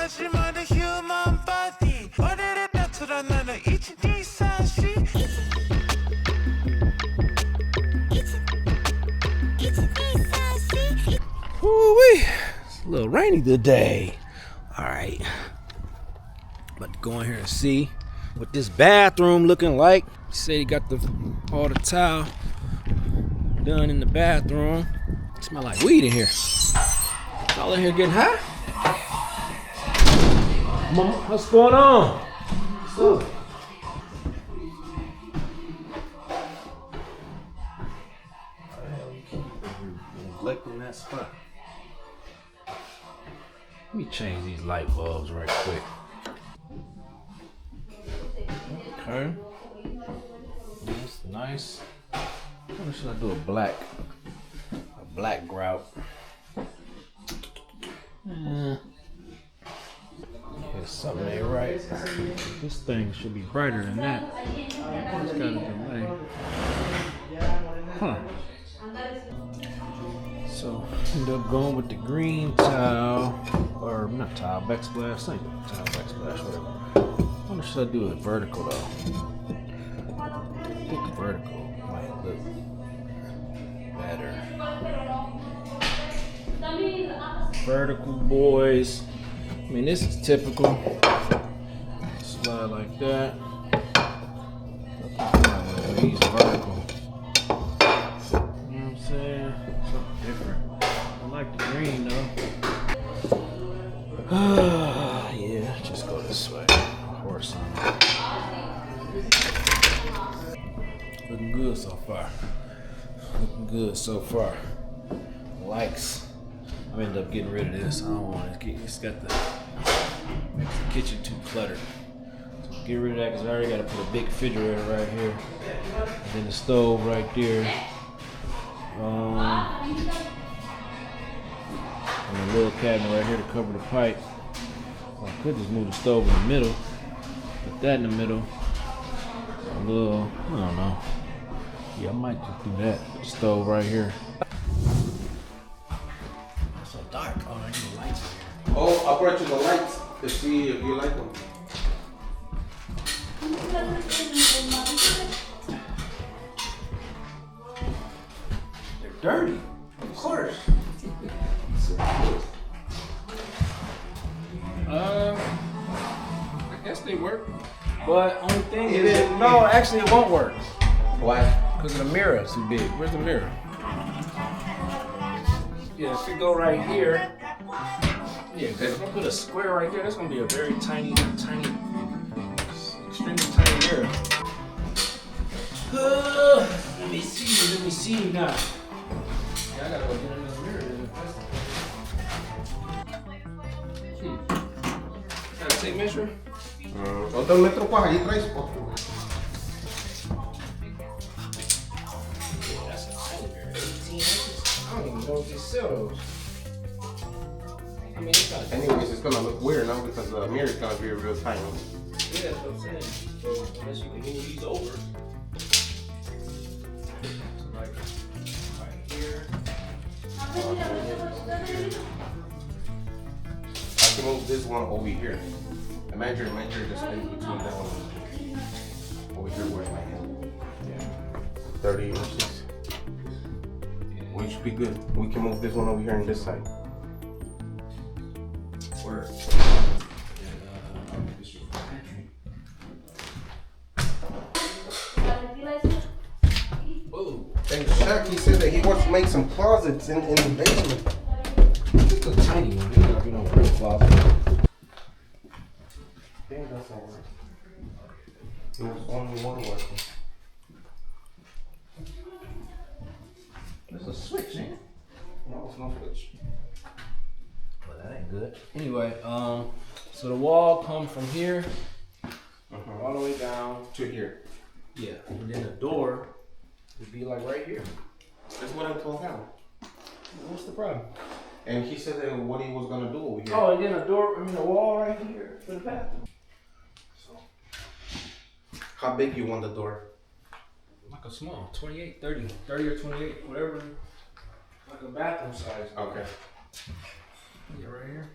하지만 the human body 오늘의 나처럼 나는 이치 디사시 Woo-wee. It's a little rainy today. Alright. About to go in here and see what this bathroom looking like. Say he got all the tile done in the bathroom. Smell like weed in here. Y'all in here getting high? Mama, what's going on? What's up? Neglecting that spot. Let me change these light bulbs right quick. Okay. That's nice. What should I do? A black grout. There's something ain't right. This thing should be brighter than that. It's got a delay. Huh. So end up going with the green tile, or not tile, backsplash, same tile, backsplash, whatever. What should I do with vertical though? I think vertical might look better. Vertical boys. I mean, this is typical. Slide like that. I think use vertical. You know what I'm saying? Something different. I like the green though. Yeah, just go this way. Horse on it. Looking good so far. Looking good so far. Likes. I ended up getting rid of this. I don't want it. It's got makes the kitchen too cluttered. So get rid of that because I already got to put a big refrigerator right here. And then the stove right there. And a little cabinet right here to cover the pipe. I could just move the stove in the middle. Put that in the middle. A little, I don't know. Yeah, I might just do that. Put the stove right here. It's so dark. Oh, I need the lights in here. Oh, I brought you the lights to see if you like them. They're dirty, of course. I guess they work. But only thing is, no, actually it won't work. Why? Because the mirror is too big. Where's the mirror? Yeah, if you go right here, yeah, because if I put a square right there, that's going to be a very tiny, extremely tiny mirror. Let me see now. Yeah, I gotta go get another mirror. Got a tape measure? ¿Cuántos metros pues allí traes? That's a tiny mirror, 18 inches. I don't even know if they sell those. I mean, it's not. Anyways, it's gonna look weird now because the mirror is gonna be real tiny. Yeah, that's what I'm saying. Unless you can move these over. So like right here. I can move this one over here. Imagine just in between that one. Over here, where's my hand? Yeah. 30 inches. We should be good. We can move this one over here on this side. Word. And Shaq, he said that he wants to make some closets in the basement. Just a tiny one. There's not be no real closet. Damn, that's not working. There was only one working. There's a switch, ain't it? No, it's no switch. Well, that ain't good. Anyway, so the wall comes from here all the way down To here. Yeah, and then the door would be like right here. That's what I told him. What's the problem? And he said that what he was gonna do over here. Oh, and then a wall right here for the bathroom. So, How big you want the door? like a small, 28, 30 or 28, whatever. Like a bathroom size. Okay. Yeah, right here.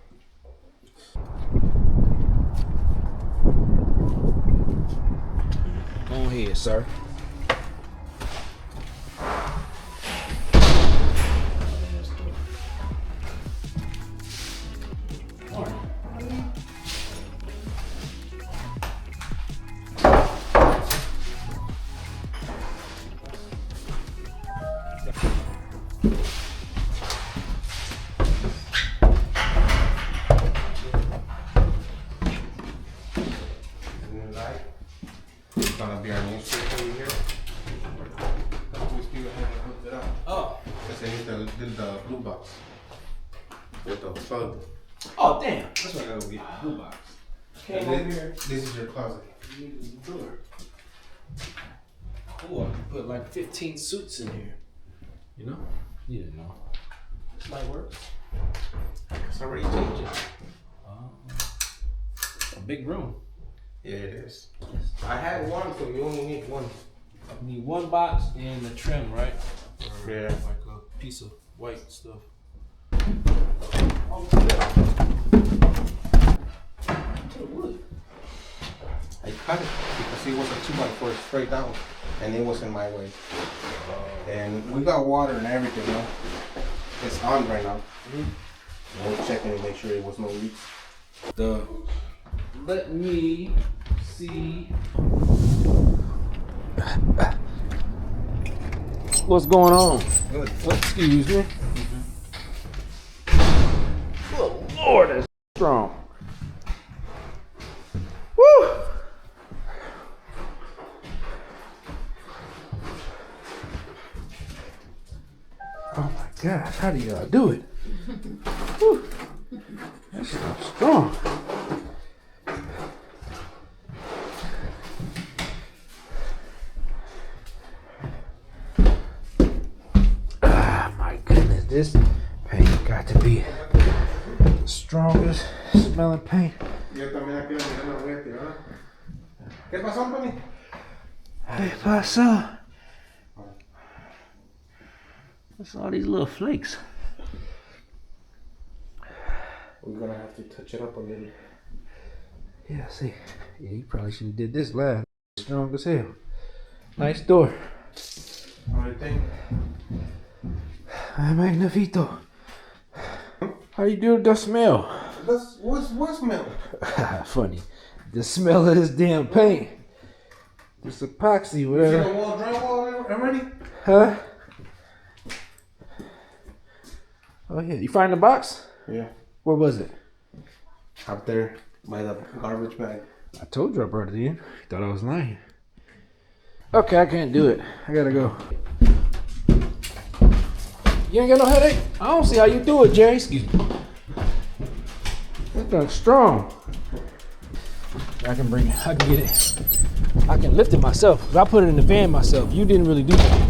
ahead, sir. It's gonna be our new switch over here. That's we still haven't hooked it up. Oh. Because they need to do the blue box with the plug. Oh, damn. That's what I gotta go get. The blue box. Came over here. This is your closet. Cool. I can put like 15 suits in here. You know? You didn't know. This light works. It's already changing. A big room. Yeah, it is. I had one, so you only need one. I need one box and the trim, right? Or Yeah. like a piece of white stuff. I cut it because it was a 2x4 straight down, and it was in my way. And we got water and everything, you know. It's on right now. We're checking to make sure there was no leaks. Let me see. What's going on? Good. Excuse me. Oh Lord, that's strong. Woo! Oh my gosh, how do y'all do it? Woo. That's so strong. This paint got to be the strongest smelling paint. Yo también aquí la voy a tirar. ¿Qué pasó, Anthony? Hey, pasó. What's all these little flakes? We're gonna have to touch it up a little. Yeah, see. Yeah, you probably should have did this last. Strong as hell. Nice door. What do you think? Magnifico. How you do with the smell? What smell? Funny. The smell of this damn paint. This epoxy, You see whatever. the wall drywall already? Huh? Oh yeah. You find the box? Yeah. Where was it? Up there by the garbage bag. I told you I brought it in. Thought I was lying. Okay, I can't do it. I gotta go. You ain't got no headache? I don't see how you do it, Jay. Excuse me. That thing's strong. I can bring it. I can get it. I can lift it myself. 'Cause I put it in the van myself. You didn't really do that.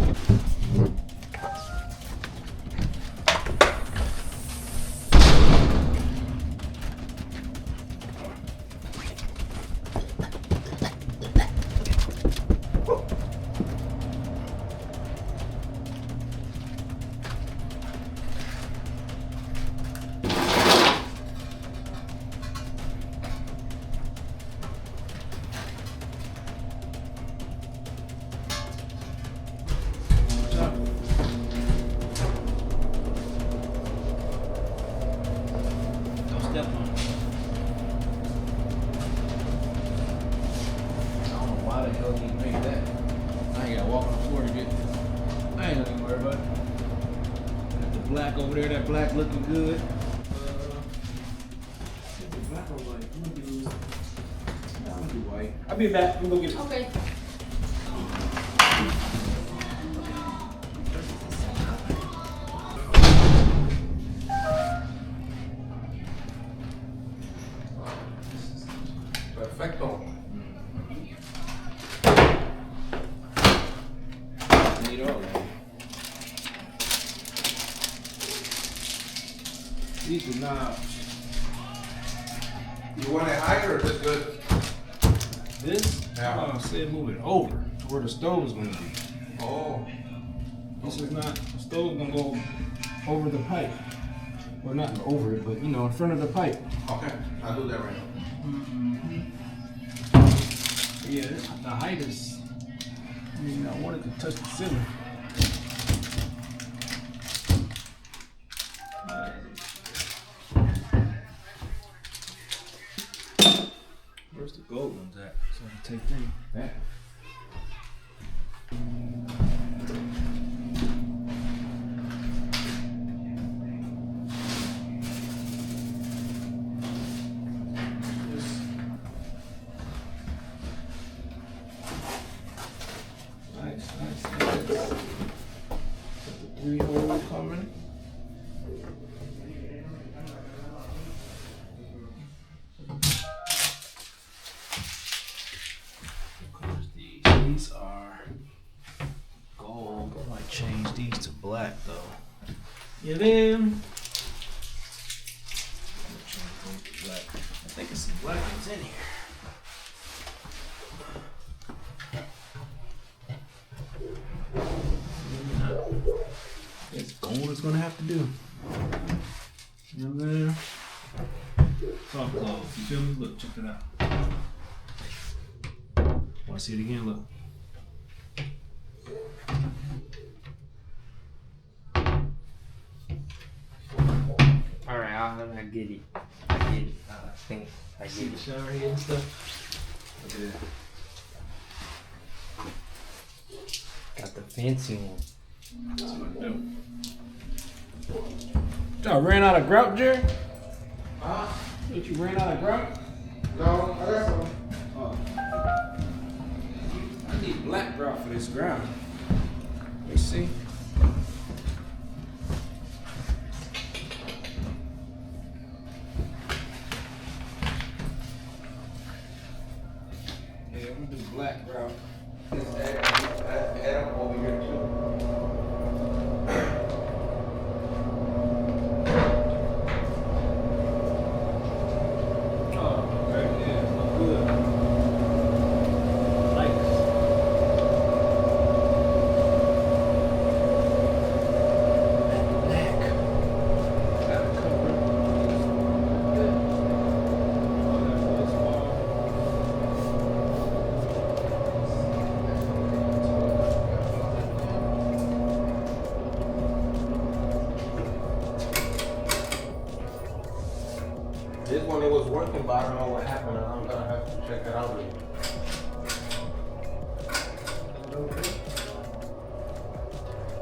Step on it. I don't know why the hell he made that. I ain't gotta walk on the floor to get it. I ain't nothing to worry about. Got the black over there, that black looking good. The black or white? I'm gonna do, I'm gonna do white. I'll be back. I'm gonna go get it. Okay. Perfecto. Need all that. These are knobs. You want it higher or just good? This? Yeah. I said move it over to where the stove is gonna be. Oh. This is not, the stove's gonna go over the pipe. Well, not over it, but you know, in front of the pipe. Okay. I'll do that right now. Yeah, the height is mean, I wanted to touch the ceiling. Where's the gold ones at? So I can take them back. Nice. Got the 3-hole coming. These are gold. I might change these to black though. Yeah, then. Black. I think it's some black ones in here. It's gold is gonna have to do. And then it's all closed. You feel me? Look, check it out. Wanna see it again? Look. Alright, I get it. I think I See get the it. shower head and stuff. Look at that. Got the fancy one. That's what I do. Y'all ran out of grout, Jerry? Huh? What, you ran out of grout? No, I got some. Oh. I need black grout for this ground. Let me see. Yeah, I'm gonna do black grout. Just add them over here too. Oh, okay, yeah, look good. Nice. Black. Gotta cover it. Good. Oh, that was small. This one it was working, but I don't know what happened. I'm gonna have to check it out.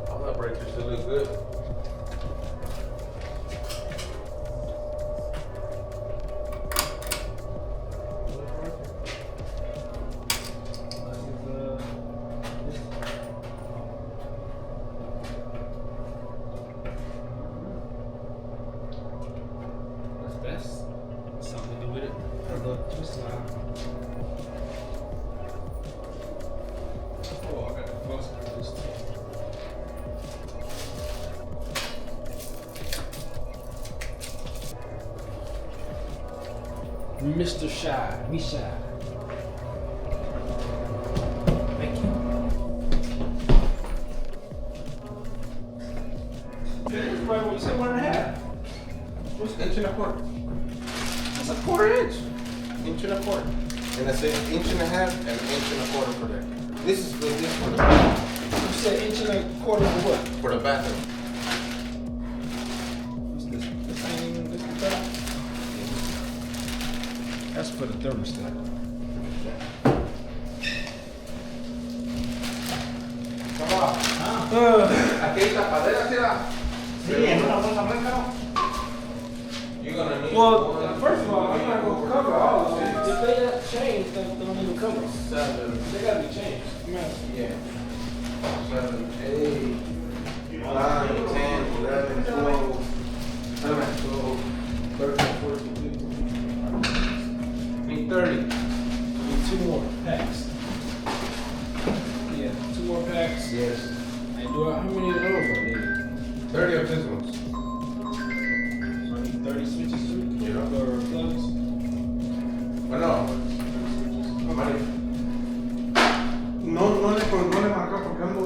All the breakers still look good. That's something to do with it. A little twist line. Oh, I got the cross for this too. Mr. Shy, we shy. Thank you. This is right what you said, 1.5. What's inch and a quarter? That's a quarter inch. Inch and a quarter. And I said inch and a half and inch and a quarter for that. This is for this for the You said inch and a quarter for what? for the bathroom. What's this? This ain't even this the top? That's for the thermostat. Aquí hay tapadera, ¿sí la? Sí, en una bolsa blanca, ¿no? You're gonna need Well, one, first of all, I'm not gonna cover all of it. six, If they got changed, they don't need to cover. 7, They gotta be changed. yeah. 7, 8, 9, 10, 11, 12, 13, 14, 15. I mean 30. Need 2 more packs. Yeah, 2 more packs. Yes. And do I, how many of those I need? 30 of these ones. So I need 30 switches too? Yeah. Or plugs? Well, no. No le marcó porque ando